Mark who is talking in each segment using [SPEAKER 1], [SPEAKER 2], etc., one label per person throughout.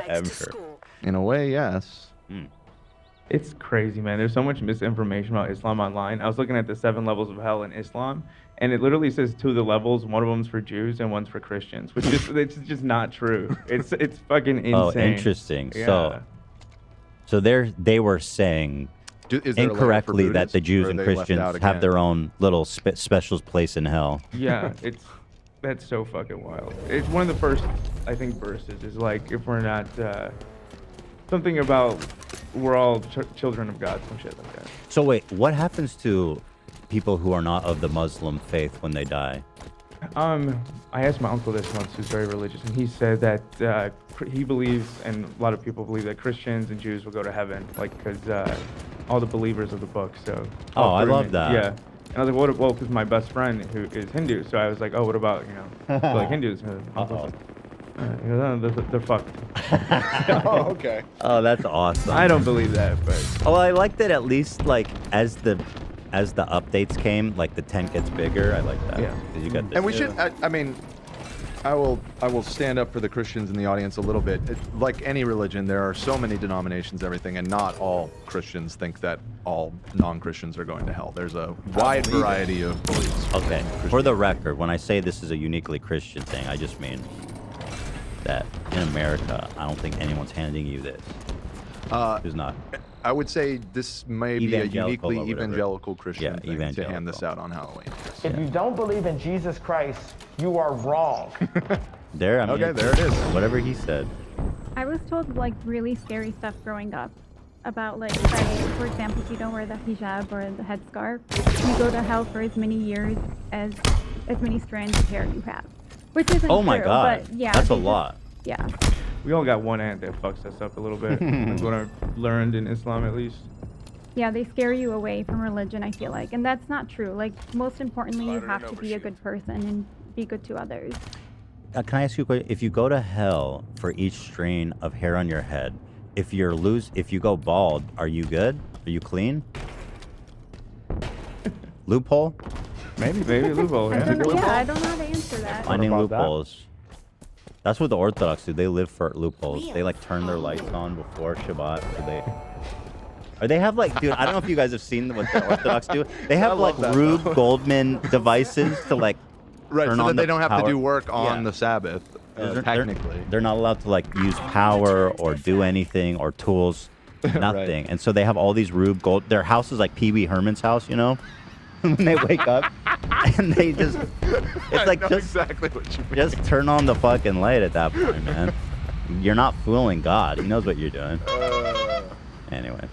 [SPEAKER 1] Forever.
[SPEAKER 2] In a way, yes.
[SPEAKER 3] It's crazy, man. There's so much misinformation about Islam online. I was looking at the 7 levels of hell in Islam, and it literally says 2 of the levels, one of them's for Jews and one's for Christians, which is it's just not true. It's fucking insane.
[SPEAKER 1] Oh, interesting.
[SPEAKER 3] Yeah.
[SPEAKER 1] So they were saying
[SPEAKER 2] Is there a layer for
[SPEAKER 1] incorrectly that
[SPEAKER 2] Buddhists,
[SPEAKER 1] the Jews
[SPEAKER 2] or are
[SPEAKER 1] and
[SPEAKER 2] they left
[SPEAKER 1] Christians
[SPEAKER 2] out
[SPEAKER 1] have
[SPEAKER 2] again?
[SPEAKER 1] their own little special place in hell.
[SPEAKER 3] Yeah, that's so fucking wild. It's one of the first, I think, verses is like, if we're not, something about we're all children of God, some shit like that.
[SPEAKER 1] So wait, what happens to people who are not of the Muslim faith when they die?
[SPEAKER 3] I asked my uncle this once, who's very religious, and he said that he believes, and a lot of people believe that Christians and Jews will go to heaven, like, because all the believers of the book. So.
[SPEAKER 1] Oh, I love
[SPEAKER 3] it.
[SPEAKER 1] that.
[SPEAKER 3] Yeah. And I was like, well, because my best friend who is Hindu, so I was like, oh, what about, like Hindus? And my uncle was like, they're fucked.
[SPEAKER 2] Oh, okay.
[SPEAKER 1] Oh, that's awesome.
[SPEAKER 3] I don't believe that, but.
[SPEAKER 1] Oh, I like that at least like as the updates came, like the tent gets bigger. I like that.
[SPEAKER 3] Yeah.
[SPEAKER 1] 'Cause you got this.
[SPEAKER 2] And we should. I mean, I will stand up for the Christians in the audience a little bit. Like any religion, there are so many denominations, everything, and not all Christians think that all non-Christians are going to hell. There's a wide variety of beliefs.
[SPEAKER 1] Okay. For the record, when I say this is a uniquely Christian thing, I just mean that in America, I don't think anyone's handing you this. Who's not?
[SPEAKER 2] I would say this may be a
[SPEAKER 1] Evangelical
[SPEAKER 2] uniquely
[SPEAKER 1] or whatever.
[SPEAKER 2] evangelical Christian
[SPEAKER 1] Yeah,
[SPEAKER 2] thing to hand
[SPEAKER 1] evangelical.
[SPEAKER 2] this out on Halloween.
[SPEAKER 4] If you don't believe in Jesus Christ, you are wrong.
[SPEAKER 1] There, I mean,
[SPEAKER 2] Okay, there it is.
[SPEAKER 1] Whatever he said.
[SPEAKER 5] I was told like really scary stuff growing up about like, say, for example, if you don't wear the hijab or the headscarf, you go to hell for as many years as many strands of hair you have. Which isn't
[SPEAKER 1] Oh my
[SPEAKER 5] true,
[SPEAKER 1] God.
[SPEAKER 5] but yeah.
[SPEAKER 1] That's a
[SPEAKER 5] they just-
[SPEAKER 1] lot.
[SPEAKER 5] Yeah.
[SPEAKER 3] We all got one aunt that fucks us up a little bit. That's what I've learned in Islam, at least.
[SPEAKER 5] Yeah, they scare you away from religion, I feel like. And that's not true. Like, most importantly, you have to be a good person and be good to others.
[SPEAKER 1] Can I ask you a question? If you go to hell for each strain of hair on your head, if you go bald, are you good? Are you clean? Loophole?
[SPEAKER 3] Maybe a loophole.
[SPEAKER 5] I
[SPEAKER 3] Yeah.
[SPEAKER 5] don't know, I don't know how to answer that.
[SPEAKER 1] Finding
[SPEAKER 3] about that?
[SPEAKER 1] loopholes. That's what the Orthodox do. They live for loopholes. They like turn their lights on before Shabbat. Or they have like, dude, I don't know if you guys have seen what the Orthodox do. They have like
[SPEAKER 2] love that,
[SPEAKER 1] Rube
[SPEAKER 2] though.
[SPEAKER 1] Goldman devices to like
[SPEAKER 2] Right,
[SPEAKER 1] turn
[SPEAKER 2] so
[SPEAKER 1] on
[SPEAKER 2] that they
[SPEAKER 1] the
[SPEAKER 2] don't have
[SPEAKER 1] power.
[SPEAKER 2] to do work on
[SPEAKER 1] Yeah.
[SPEAKER 2] the Sabbath, technically.
[SPEAKER 1] They're not allowed to like use power or do anything or tools, nothing. And so they have all these Rube Gold. Their house is like Pee Wee Herman's house, you know? When they wake up and they just, it's like
[SPEAKER 2] I know
[SPEAKER 1] just
[SPEAKER 2] exactly what you mean.
[SPEAKER 1] just turn on the fucking light at that point, man. You're not fooling God. He knows what you're doing. Anyway,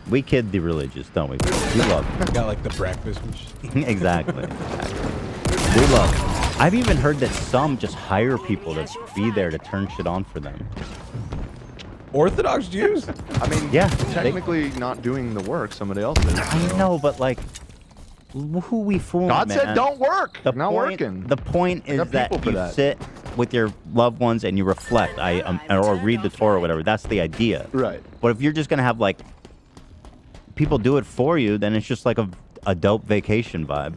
[SPEAKER 1] we kid the religious, don't we? We love them.
[SPEAKER 6] Got like the breakfast machine.
[SPEAKER 1] Exactly. We love them. I've even heard that some just hire people to be there to turn shit on for them.
[SPEAKER 6] Orthodox Jews?
[SPEAKER 2] I mean,
[SPEAKER 1] Yeah,
[SPEAKER 2] technically not doing the work, somebody else is.
[SPEAKER 1] I know, but like, who we fooling,
[SPEAKER 2] God
[SPEAKER 1] man?
[SPEAKER 2] said don't work.
[SPEAKER 1] The
[SPEAKER 2] Not
[SPEAKER 1] point,
[SPEAKER 2] working.
[SPEAKER 1] The point
[SPEAKER 2] I
[SPEAKER 1] is
[SPEAKER 2] got
[SPEAKER 1] that
[SPEAKER 2] people for
[SPEAKER 1] you
[SPEAKER 2] that.
[SPEAKER 1] sit with your loved ones and you reflect, or read the Torah or whatever. That's the idea.
[SPEAKER 2] Right.
[SPEAKER 1] But if you're just gonna have like people do it for you, then it's just like a dope vacation vibe.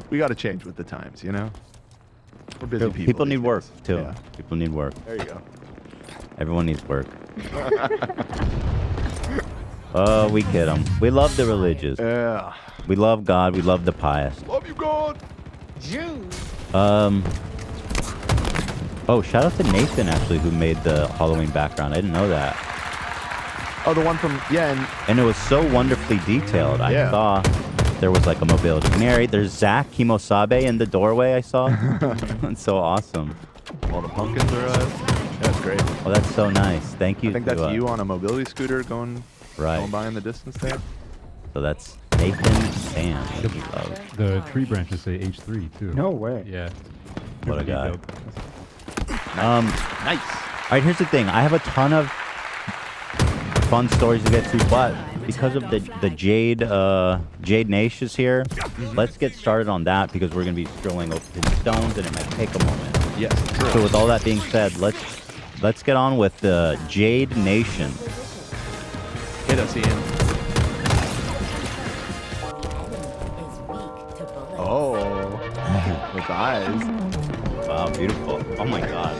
[SPEAKER 2] We got to change with the times, you know? We're busy people.
[SPEAKER 1] People need
[SPEAKER 2] these
[SPEAKER 1] work
[SPEAKER 2] days.
[SPEAKER 1] too.
[SPEAKER 2] Yeah.
[SPEAKER 1] People need work.
[SPEAKER 2] There you go.
[SPEAKER 1] Everyone needs work. Oh, we kid them. We love the religious.
[SPEAKER 2] Yeah.
[SPEAKER 1] We love God. We love the pious.
[SPEAKER 2] Love you, God.
[SPEAKER 1] Oh, shout out to Nathan actually, who made the Halloween background. I didn't know that.
[SPEAKER 2] Oh, the one from, yeah,
[SPEAKER 1] And it was so wonderfully detailed. I
[SPEAKER 2] Yeah.
[SPEAKER 1] saw there was like a mobility canary. There's Zach Kimosabe in the doorway. I saw. That's so awesome.
[SPEAKER 2] all the pumpkins are that's great.
[SPEAKER 1] Oh, that's so nice. Thank you.
[SPEAKER 2] I think
[SPEAKER 1] to,
[SPEAKER 2] that's you on a mobility scooter going
[SPEAKER 1] Right.
[SPEAKER 2] by in the distance there.
[SPEAKER 1] So that's Nathan Sam. That we love.
[SPEAKER 7] The tree branches say H3 too.
[SPEAKER 3] No way.
[SPEAKER 7] Yeah.
[SPEAKER 1] What a
[SPEAKER 7] Pretty
[SPEAKER 1] guy.
[SPEAKER 7] dope.
[SPEAKER 2] Nice.
[SPEAKER 1] All right, here's the thing. I have a ton of fun stories to get to, but because of the Jade Nash is here, let's get started on that because we're gonna be scrolling over to the stones and it might take a moment.
[SPEAKER 2] Yes.
[SPEAKER 1] So with all that being said, let's get on with the Jade Nation.
[SPEAKER 2] Hit us, Ian. Oh. With eyes.
[SPEAKER 1] Wow, beautiful. Oh my god.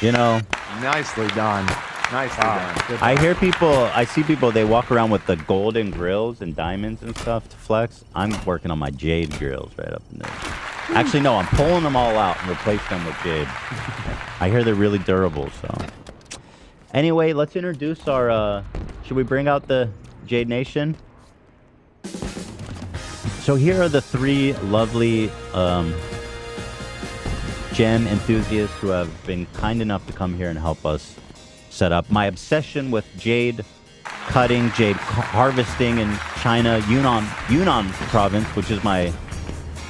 [SPEAKER 1] You know,
[SPEAKER 2] Nicely done. Nicely done.
[SPEAKER 1] I hear people, I see people, they walk around with the golden grills and diamonds and stuff to flex. I'm working on my jade grills right up in there. Actually, no, I'm pulling them all out and replacing them with jade. I hear they're really durable, so. Anyway, let's introduce our, should we bring out the Jade Nation? So here are the 3 lovely gem enthusiasts who have been kind enough to come here and help us set up. My obsession with jade cutting, jade harvesting in China, Yunnan province, which is my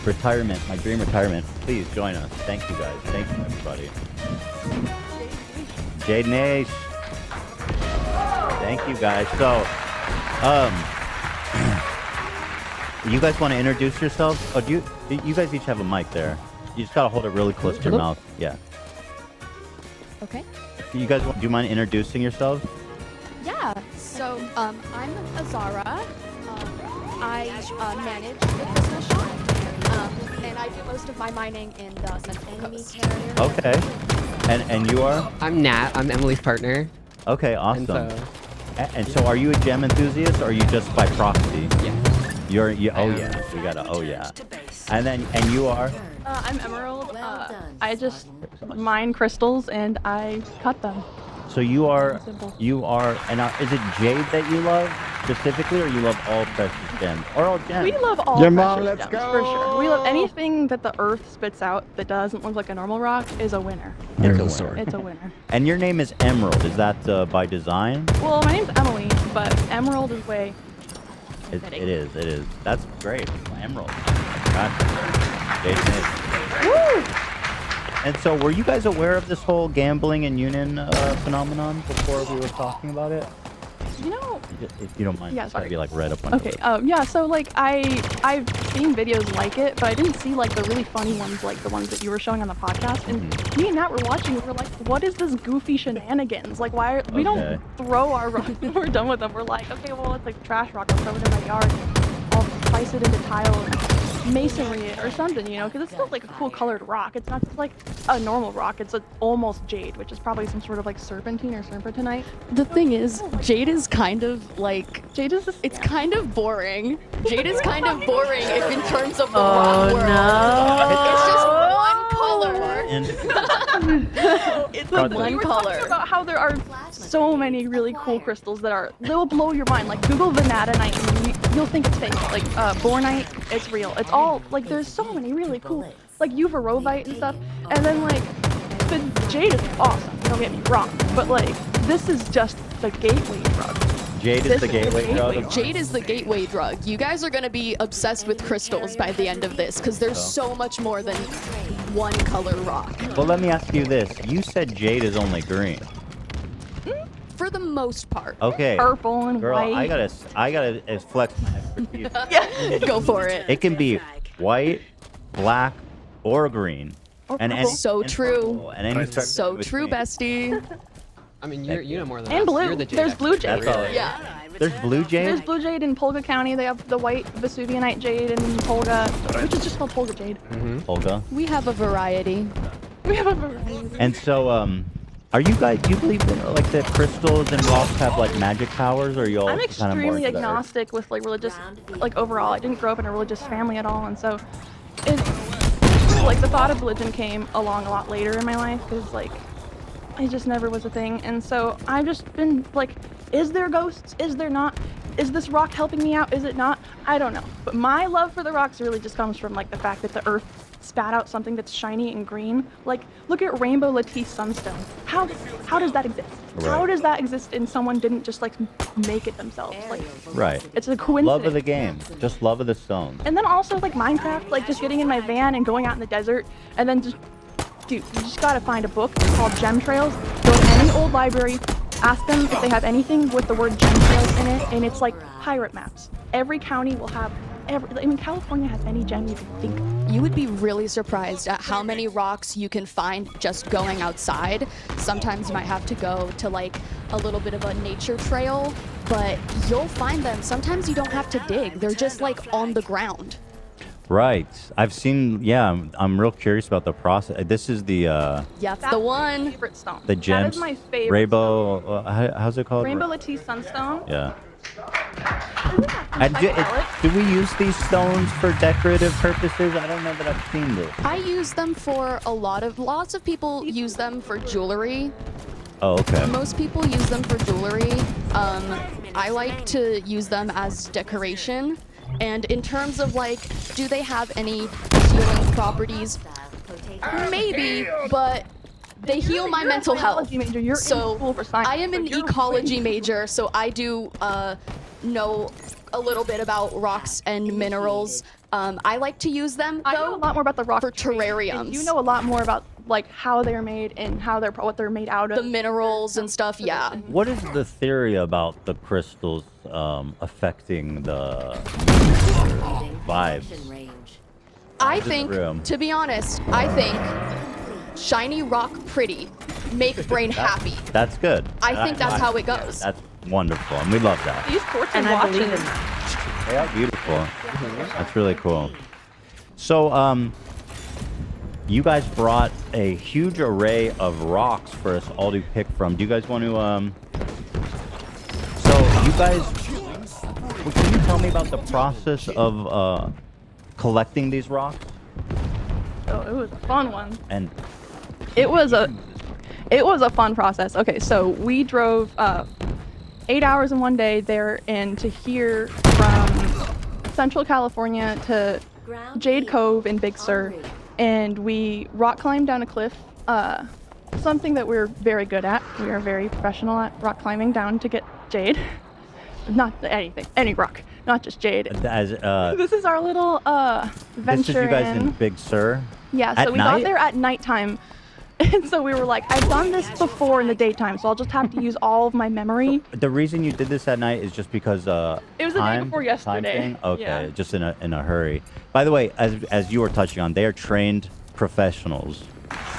[SPEAKER 1] retirement, my dream retirement. Please join us. Thank you guys. Thank you everybody. Jade Nation. Thank you guys. So, you guys want to introduce yourselves? Oh, do you guys each have a mic there? You just gotta hold it really close to your mouth. Yeah.
[SPEAKER 8] Okay.
[SPEAKER 1] You guys, do you mind introducing yourselves?
[SPEAKER 8] Yeah. So I'm Azara. I manage the Christmas shop, and I do most of my mining in the Central Coast.
[SPEAKER 1] Okay. And you are?
[SPEAKER 9] I'm Nat. I'm Emily's partner.
[SPEAKER 1] Okay, awesome.
[SPEAKER 9] And
[SPEAKER 1] And so, are you a gem enthusiast, or are you just by proxy?
[SPEAKER 9] Yeah.
[SPEAKER 1] Oh yeah, we got a oh yeah. And you are?
[SPEAKER 10] I'm Emerald. I just mine crystals and I cut them.
[SPEAKER 1] So you are,
[SPEAKER 10] Simple.
[SPEAKER 1] and is it jade that you love specifically, or you love all precious gems, or all gems?
[SPEAKER 10] We love all precious gems, for sure. We love anything that the earth spits out that doesn't look like a normal rock is a winner. It's a winner.
[SPEAKER 1] And your name is Emerald. Is that by design?
[SPEAKER 10] Well, my name's Emily, but Emerald is way.
[SPEAKER 1] It is. That's great. Emerald. Gotcha. Jason is. Woo! And so, were you guys aware of this whole gambling and Yunnan phenomenon before we were talking about it?
[SPEAKER 10] You know.
[SPEAKER 1] If you don't mind,
[SPEAKER 10] Yeah,
[SPEAKER 1] just gotta
[SPEAKER 10] sorry.
[SPEAKER 1] be like right up on.
[SPEAKER 10] Okay. Yeah. So like I've seen videos like it, but I didn't see like the really funny ones, like the ones that you were showing on the podcast. And me and Nat were watching. We were like, "What is this goofy shenanigans? Like, why we don't throw our rocks when we're done with them? We're like, okay, well, it's like trash rock. I'll throw it in my yard. I'll slice it into tile and masonry it or something, you know, because it's still like a cool colored rock. It's not just like a normal rock. It's almost jade, which is probably some sort of like serpentine or serpentinite.
[SPEAKER 8] The thing is, jade is kind of like it's kind of boring. Jade is kind of boring if in terms of the rock world. It's just one color. It's a one
[SPEAKER 10] We were
[SPEAKER 8] color.
[SPEAKER 10] talking about how there are so many really cool crystals that they'll blow your mind. Like Google Vanadinite and you'll think it's fake. Like Bornite, it's real. It's all like there's so many really cool, like Uvarovite and stuff. And then like the jade is awesome. Don't get me wrong, but like this is just the gateway drug.
[SPEAKER 1] Jade is the gateway drug.
[SPEAKER 8] Jade is the gateway drug. You guys are gonna be obsessed with crystals by the end of this because there's so much more than one color rock.
[SPEAKER 1] Well, let me ask you this. You said jade is only green.
[SPEAKER 8] For the most part.
[SPEAKER 1] Okay.
[SPEAKER 10] Purple and
[SPEAKER 1] Girl,
[SPEAKER 10] white.
[SPEAKER 1] I gotta flex my expertise.
[SPEAKER 8] Go for it.
[SPEAKER 1] It can be white, black, or green. And any,
[SPEAKER 8] So
[SPEAKER 1] and
[SPEAKER 8] true.
[SPEAKER 1] purple, and any
[SPEAKER 8] So true, bestie.
[SPEAKER 9] I mean, you know more than
[SPEAKER 10] And
[SPEAKER 9] us.
[SPEAKER 10] blue.
[SPEAKER 9] You're the jade
[SPEAKER 10] There's blue
[SPEAKER 9] expert.
[SPEAKER 10] jade.
[SPEAKER 1] That's all.
[SPEAKER 8] Yeah.
[SPEAKER 1] There's blue jade.
[SPEAKER 10] There's blue jade in Polga County. They have the white Vesuvianite jade in Polga, which is just called Polga jade.
[SPEAKER 1] Olga.
[SPEAKER 8] We have a variety.
[SPEAKER 10] We have a variety.
[SPEAKER 1] And so, are you guys? Do you believe that like the crystals and rocks have like magic powers, or are you all
[SPEAKER 10] I'm
[SPEAKER 1] kind of more
[SPEAKER 10] extremely
[SPEAKER 1] into that?
[SPEAKER 10] agnostic with like religious, like overall. I didn't grow up in a religious family at all, and so it, like the thought of religion came along a lot later in my life because like it just never was a thing. And so I've just been like, is there ghosts? Is there not? Is this rock helping me out? Is it not? I don't know. But my love for the rocks really just comes from like the fact that the earth spat out something that's shiny and green. Like, look at Rainbow Latisse Sunstone. How does that exist?
[SPEAKER 1] Right.
[SPEAKER 10] How does that exist and someone didn't just like make it themselves? Like,
[SPEAKER 1] Right.
[SPEAKER 10] it's a coincidence.
[SPEAKER 1] Love of the game. Just love of the stones.
[SPEAKER 10] And then also like Minecraft, like just getting in my van and going out in the desert and then just, dude, you just gotta find a book called Gem Trails. Go to any old library, ask them if they have anything with the word Gem Trails in it, and it's like pirate maps. Every county will have California has any gem you can think of.
[SPEAKER 8] You would be really surprised at how many rocks you can find just going outside. Sometimes you might have to go to like a little bit of a nature trail, but you'll find them. Sometimes you don't have to dig. They're just like on the ground.
[SPEAKER 1] Right. I've seen. Yeah, I'm real curious about the process. This is the
[SPEAKER 8] Yeah, it's
[SPEAKER 10] That's
[SPEAKER 8] the
[SPEAKER 10] my
[SPEAKER 8] one.
[SPEAKER 10] favorite stone.
[SPEAKER 1] the
[SPEAKER 10] That
[SPEAKER 1] gems.
[SPEAKER 10] is my favorite.
[SPEAKER 1] Rainbow. How's it called?
[SPEAKER 10] Rainbow Lattice Sunstone.
[SPEAKER 1] Yeah.
[SPEAKER 10] Isn't that from
[SPEAKER 1] And
[SPEAKER 10] Psychedelic?
[SPEAKER 1] do we use these stones for decorative purposes? I don't know that I've seen this.
[SPEAKER 8] I use them for lots of people use them for jewelry.
[SPEAKER 1] Oh, okay.
[SPEAKER 8] Most people use them for jewelry. I like to use them as decoration. And in terms of like, do they have any healing properties? Maybe, but they heal my mental health.
[SPEAKER 10] Major. You're in school for science.
[SPEAKER 8] I am an
[SPEAKER 10] so you're
[SPEAKER 8] ecology
[SPEAKER 10] way-
[SPEAKER 8] major, so I do know a little bit about rocks and minerals. I like to use them
[SPEAKER 10] I know a
[SPEAKER 8] though
[SPEAKER 10] lot more about the rock
[SPEAKER 8] for
[SPEAKER 10] tree,
[SPEAKER 8] terrariums.
[SPEAKER 10] and you know a lot more about like how they're made and how they're what they're made out of.
[SPEAKER 8] the minerals and stuff. Yeah.
[SPEAKER 1] What is the theory about the crystals affecting the vibes?
[SPEAKER 8] I
[SPEAKER 1] the
[SPEAKER 8] think,
[SPEAKER 1] room?
[SPEAKER 8] to be honest, I think shiny rock pretty, make brain happy.
[SPEAKER 1] That's good.
[SPEAKER 8] I think that's how it goes.
[SPEAKER 1] That's wonderful, and we love that.
[SPEAKER 10] These courts
[SPEAKER 11] And
[SPEAKER 10] are
[SPEAKER 11] I believe
[SPEAKER 10] watching.
[SPEAKER 11] in that.
[SPEAKER 1] They are beautiful. That's really cool. So, you guys brought a huge array of rocks for us all to pick from. Do you guys want to, So, you guys, well, can you tell me about the process of collecting these rocks?
[SPEAKER 10] So it was a fun one.
[SPEAKER 1] And
[SPEAKER 10] It was a fun process. Okay, so we drove 8 hours in one day there and to here from Central California to Jade Cove in Big Sur, and we rock climbed down a cliff. Something that we're very good at. We are very professional at rock climbing down to get jade. Not anything, any rock, not just jade.
[SPEAKER 1] as
[SPEAKER 10] This is our little venture.
[SPEAKER 1] this is you guys in Big Sur.
[SPEAKER 10] Yeah,
[SPEAKER 1] At
[SPEAKER 10] so we
[SPEAKER 1] night?
[SPEAKER 10] got there at nighttime. And so we were like, I've done this before in the daytime, so I'll just have to use all of my memory.
[SPEAKER 1] The reason you did this at night is just because
[SPEAKER 10] It was the day before yesterday.
[SPEAKER 1] Time thing? Okay,
[SPEAKER 10] Yeah.
[SPEAKER 1] just in a hurry. By the way, as you were touching on, they are trained professionals.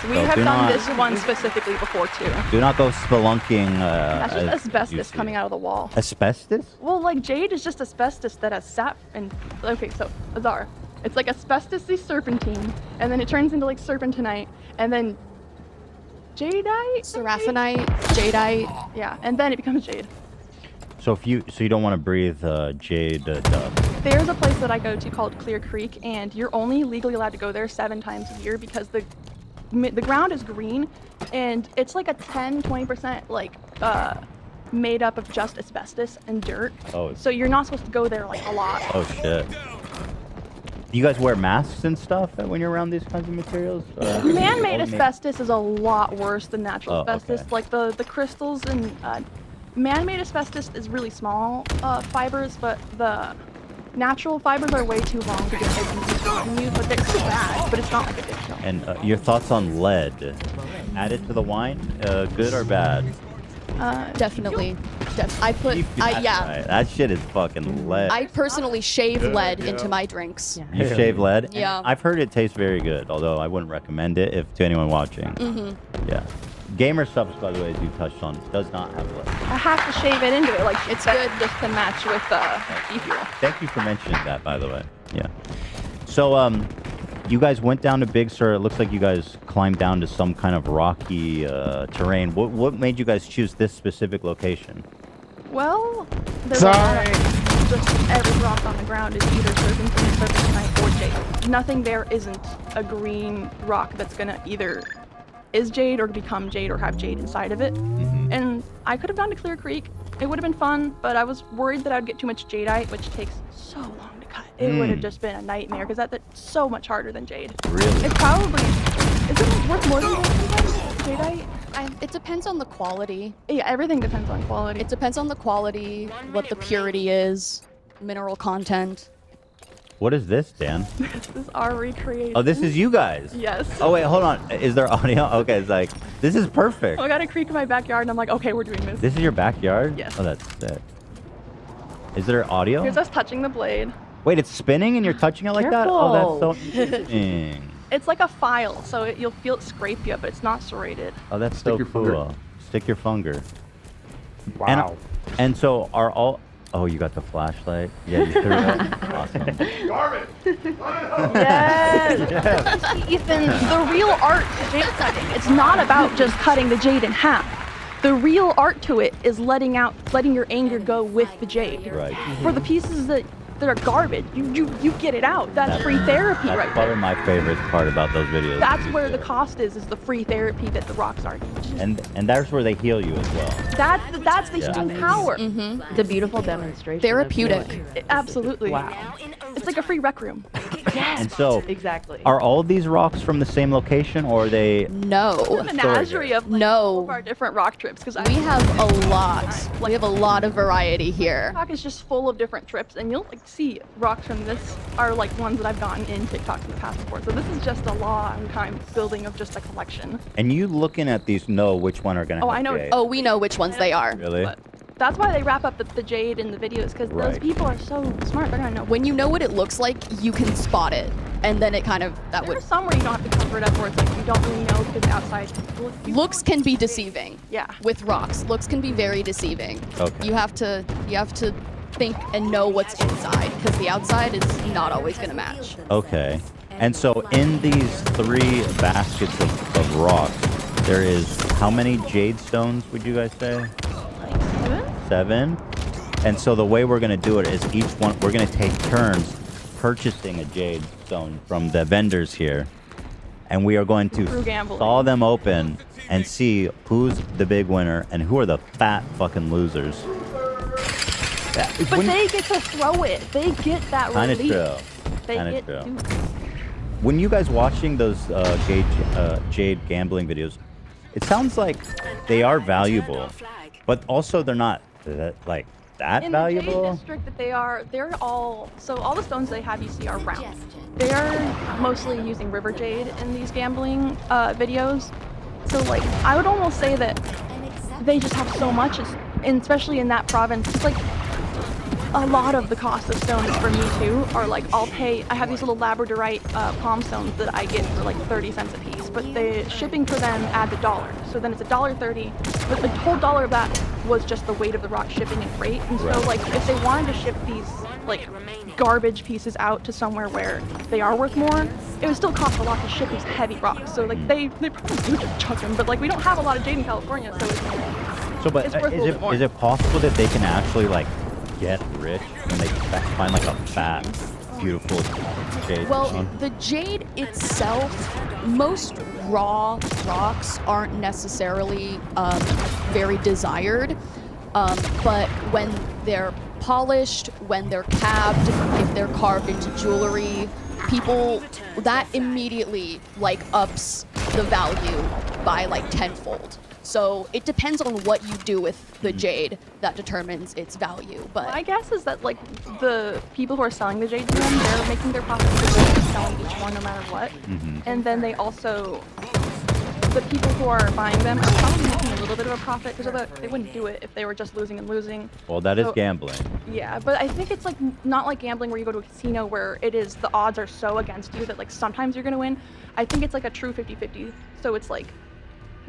[SPEAKER 10] We
[SPEAKER 1] So
[SPEAKER 10] have
[SPEAKER 1] do
[SPEAKER 10] done
[SPEAKER 1] not-
[SPEAKER 10] this one specifically before too.
[SPEAKER 1] Do not go spelunking.
[SPEAKER 10] That's just
[SPEAKER 1] as you
[SPEAKER 10] asbestos
[SPEAKER 1] see.
[SPEAKER 10] coming out of the wall.
[SPEAKER 1] Asbestos?
[SPEAKER 10] Well, like jade is just asbestos that has sap and okay, so Azar. It's like asbestosy serpentine, and then it turns into like serpentinite, and then jadeite?
[SPEAKER 8] Seraphinite, jadeite.
[SPEAKER 10] Yeah, and then it becomes jade.
[SPEAKER 1] So you don't want to breathe jade dust.
[SPEAKER 10] There's a place that I go to called Clear Creek, and you're only legally allowed to go there 7 times a year because the ground is green, and it's like a 10-20% like made up of just asbestos and dirt.
[SPEAKER 1] Oh.
[SPEAKER 10] So you're not supposed to go there like a lot.
[SPEAKER 1] Oh shit. Do you guys wear masks and stuff when you're around these kinds of materials?
[SPEAKER 10] Man-made
[SPEAKER 1] Only-
[SPEAKER 10] asbestos is a lot worse than natural
[SPEAKER 1] Oh,
[SPEAKER 10] asbestos.
[SPEAKER 1] okay.
[SPEAKER 10] Like the crystals and man-made asbestos is really small fibers, but the natural fibers are way too long to get taken use, but they're still bad, but it's not like additional.
[SPEAKER 1] And your thoughts on lead? Added to the wine? Good or bad?
[SPEAKER 8] Definitely. I put,
[SPEAKER 1] That's
[SPEAKER 8] yeah.
[SPEAKER 1] right. That shit is fucking lead.
[SPEAKER 8] I personally shave lead into my drinks.
[SPEAKER 1] You shave lead?
[SPEAKER 8] Yeah.
[SPEAKER 1] I've heard it tastes very good, although I wouldn't recommend it to anyone watching.
[SPEAKER 8] Mm-hmm.
[SPEAKER 1] Yeah. Gamer subs, by the way, as you touched on, does not have lead.
[SPEAKER 10] I have to shave it into it, like
[SPEAKER 8] It's
[SPEAKER 10] that
[SPEAKER 8] good.
[SPEAKER 10] just to match with e-fuel.
[SPEAKER 1] Thank you for mentioning that, by the way. Yeah. So, you guys went down to Big Sur. It looks like you guys climbed down to some kind of rocky terrain. What made you guys choose this specific location?
[SPEAKER 10] Well, there's a lot of, just every rock on the ground is either serpentine, serpentinite, or jade. Nothing there isn't a green rock that's gonna either is jade or become jade or have jade inside of it. And I could have gone to Clear Creek. It would have been fun, but I was worried that I'd get too much jadeite, which takes so long to cut. It would have just been a nightmare because that's so much harder than jade.
[SPEAKER 1] Really?
[SPEAKER 10] It probably is it worth more than jade sometimes? Jadeite?
[SPEAKER 8] It depends on the quality.
[SPEAKER 10] Yeah, everything depends on quality.
[SPEAKER 8] It depends on the quality, what the purity is, mineral content.
[SPEAKER 1] What is this, Dan?
[SPEAKER 10] This is our recreation.
[SPEAKER 1] Oh, this is you guys.
[SPEAKER 10] Yes.
[SPEAKER 1] Oh, wait, hold on. Is there audio? Okay, it's like, this is perfect.
[SPEAKER 10] I got a creek in my backyard, and I'm like, okay, we're doing this.
[SPEAKER 1] This is your backyard?
[SPEAKER 10] Yes.
[SPEAKER 1] Oh, that's sick. Is there audio?
[SPEAKER 10] Here's us touching the blade.
[SPEAKER 1] Wait, it's spinning and you're touching it like that? Oh, that's so interesting.
[SPEAKER 10] It's like a file, so you'll feel it scrape you, but it's not serrated.
[SPEAKER 1] Oh, that's
[SPEAKER 2] Stick
[SPEAKER 1] so
[SPEAKER 2] your
[SPEAKER 1] cool.
[SPEAKER 2] finger.
[SPEAKER 1] Stick your finger.
[SPEAKER 4] Wow.
[SPEAKER 1] And so are all... Oh, you got the flashlight? Yeah, you threw it. Awesome.
[SPEAKER 10] Yes. Ethan, the real art to jade cutting. It's not about just cutting the jade in half. The real art to it is letting your anger go with the jade.
[SPEAKER 1] Right.
[SPEAKER 10] For the pieces that are garbage, you get it out. That's free therapy
[SPEAKER 1] That's
[SPEAKER 10] right
[SPEAKER 1] probably
[SPEAKER 10] there.
[SPEAKER 1] my favorite part about those videos.
[SPEAKER 10] That's
[SPEAKER 1] you
[SPEAKER 10] where the
[SPEAKER 1] share.
[SPEAKER 10] cost is the free therapy that the rocks are.
[SPEAKER 1] And that's where they heal you as well.
[SPEAKER 10] That's the
[SPEAKER 1] Yeah.
[SPEAKER 10] healing power.
[SPEAKER 11] It's a beautiful demonstration. of
[SPEAKER 8] Therapeutic.
[SPEAKER 11] healing.
[SPEAKER 10] Absolutely.
[SPEAKER 11] Wow.
[SPEAKER 10] It's like a free rec room.
[SPEAKER 1] And so,
[SPEAKER 11] Exactly.
[SPEAKER 1] are all of these rocks from the same location, or are they?
[SPEAKER 8] No.
[SPEAKER 10] A menagerie of like, all of
[SPEAKER 8] No.
[SPEAKER 10] our different rock trips because
[SPEAKER 8] We have a lot. We have a lot of variety here.
[SPEAKER 10] TikTok is just full of different trips, and you'll like see rocks from this are like ones that I've gotten in TikToks in the past before. So this is just a long time building of just a collection.
[SPEAKER 1] And you looking at these know which one are gonna.
[SPEAKER 10] Oh,
[SPEAKER 1] have
[SPEAKER 10] I know.
[SPEAKER 1] jade.
[SPEAKER 8] Oh, we know which ones they are.
[SPEAKER 1] Really?
[SPEAKER 10] But that's why they wrap up the jade in the videos because those
[SPEAKER 1] Right.
[SPEAKER 10] people are so smart. They're gonna know.
[SPEAKER 8] When you know what it looks like, you can spot it. And then it kind of, that would,
[SPEAKER 10] There's some where you don't have to cover it up, where it's like you don't really know because the outside
[SPEAKER 8] looks can be deceiving.
[SPEAKER 10] Yeah.
[SPEAKER 8] With rocks, looks can be very deceiving.
[SPEAKER 1] Okay.
[SPEAKER 8] You have to think and know what's inside because the outside is not always going to match.
[SPEAKER 1] Okay. And so in these 3 baskets of rocks, there is how many jade stones would you guys say?
[SPEAKER 10] like
[SPEAKER 1] 7. And so the way we're gonna do it is each one we're gonna take turns purchasing a jade stone from the vendors here, and we are going to
[SPEAKER 10] Through gambling.
[SPEAKER 1] saw them open and see who's the big winner and who are the fat fucking losers.
[SPEAKER 10] But they get to throw it. They get that
[SPEAKER 1] Kind of
[SPEAKER 10] relief.
[SPEAKER 1] true.
[SPEAKER 10] They
[SPEAKER 1] Kind
[SPEAKER 10] get
[SPEAKER 1] of true.
[SPEAKER 10] to.
[SPEAKER 1] When you guys watching those jade gambling videos, it sounds like they are valuable, but also they're not like that
[SPEAKER 10] In
[SPEAKER 1] valuable.
[SPEAKER 10] the Jade District that they're all, so all the stones they have you see are round. They're mostly using river jade in these gambling videos. So like, I would almost say that they just have so much, and especially in that province, it's like a lot of the cost of stones for me too are like, I have these little labradorite palm stones that I get for like 30 cents a piece, but the shipping for them adds $1. So then it's $1.30, but the whole dollar of that was just the weight of the rock shipping and freight. And so like, if they wanted to ship these like garbage pieces out to somewhere where they are worth more, it would still cost a lot to ship these heavy rocks. So like, they probably do just chuck them, but like, we don't have a lot of jade in California, so
[SPEAKER 1] But
[SPEAKER 10] it's worth a little bit more.
[SPEAKER 1] is it possible that they can actually like get rich when they find like a fat, beautiful jade
[SPEAKER 8] Well,
[SPEAKER 1] stone?
[SPEAKER 8] the jade itself, most raw rocks aren't necessarily very desired, but when they're polished, when they're capped, if they're carved into jewelry, people, that immediately like ups the value by like tenfold. So it depends on what you do with the jade that determines its value. But
[SPEAKER 10] my guess is that like the people who are selling the jade to them, they're making their profit because they're selling each one no matter what. And then they also, the people who are buying them are probably making a little bit of a profit because they wouldn't do it if they were just losing and losing.
[SPEAKER 1] Well, that is
[SPEAKER 10] So-
[SPEAKER 1] gambling.
[SPEAKER 10] Yeah, but I think it's like not like gambling where you go to a casino where it is the odds are so against you that like sometimes you're gonna win. I think it's like a true 50-50. So it's like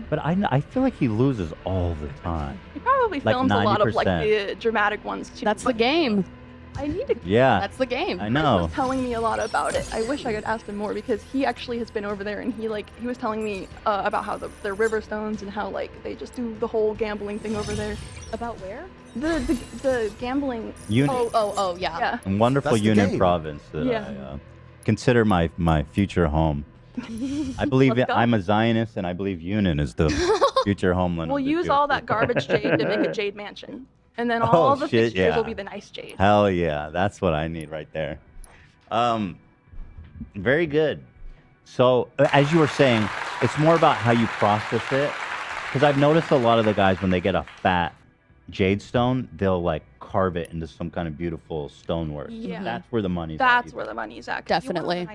[SPEAKER 1] But I feel like he loses all the time.
[SPEAKER 10] he probably
[SPEAKER 1] Like
[SPEAKER 10] films a lot of like
[SPEAKER 1] 90%.
[SPEAKER 10] the dramatic ones too.
[SPEAKER 8] that's the
[SPEAKER 10] but
[SPEAKER 8] game.
[SPEAKER 10] I need to.
[SPEAKER 1] Yeah,
[SPEAKER 8] That's the game.
[SPEAKER 1] I
[SPEAKER 10] Chris
[SPEAKER 1] know.
[SPEAKER 10] was telling me a lot about it. I wish I could ask him more because he actually has been over there and he was telling me about how their river stones and how like they just do the whole gambling thing over there.
[SPEAKER 8] About where?
[SPEAKER 10] The gambling.
[SPEAKER 8] Oh, yeah.
[SPEAKER 10] Yeah.
[SPEAKER 1] In wonderful
[SPEAKER 6] That's the
[SPEAKER 1] Union
[SPEAKER 6] game.
[SPEAKER 1] province that
[SPEAKER 10] Yeah.
[SPEAKER 1] I consider my future home. I believe
[SPEAKER 10] Let's go.
[SPEAKER 1] I'm a Zionist, and I believe Union is the future homeland.
[SPEAKER 10] We'll
[SPEAKER 1] of the
[SPEAKER 10] use
[SPEAKER 1] Jewish
[SPEAKER 10] all that
[SPEAKER 1] people.
[SPEAKER 10] garbage jade to make a jade mansion, and then
[SPEAKER 1] Oh,
[SPEAKER 10] all the
[SPEAKER 1] shit,
[SPEAKER 10] fixtures will
[SPEAKER 1] yeah.
[SPEAKER 10] be the nice jade.
[SPEAKER 1] Hell yeah, that's what I need right there. Very good. So as you were saying, it's more about how you process it. Because I've noticed a lot of the guys when they get a fat jade stone, they'll like carve it into some kind of beautiful stonework.
[SPEAKER 10] Yeah.
[SPEAKER 1] That's where the money's at.
[SPEAKER 10] That's where the money's at. 'cause you want
[SPEAKER 8] Definitely.
[SPEAKER 10] a nice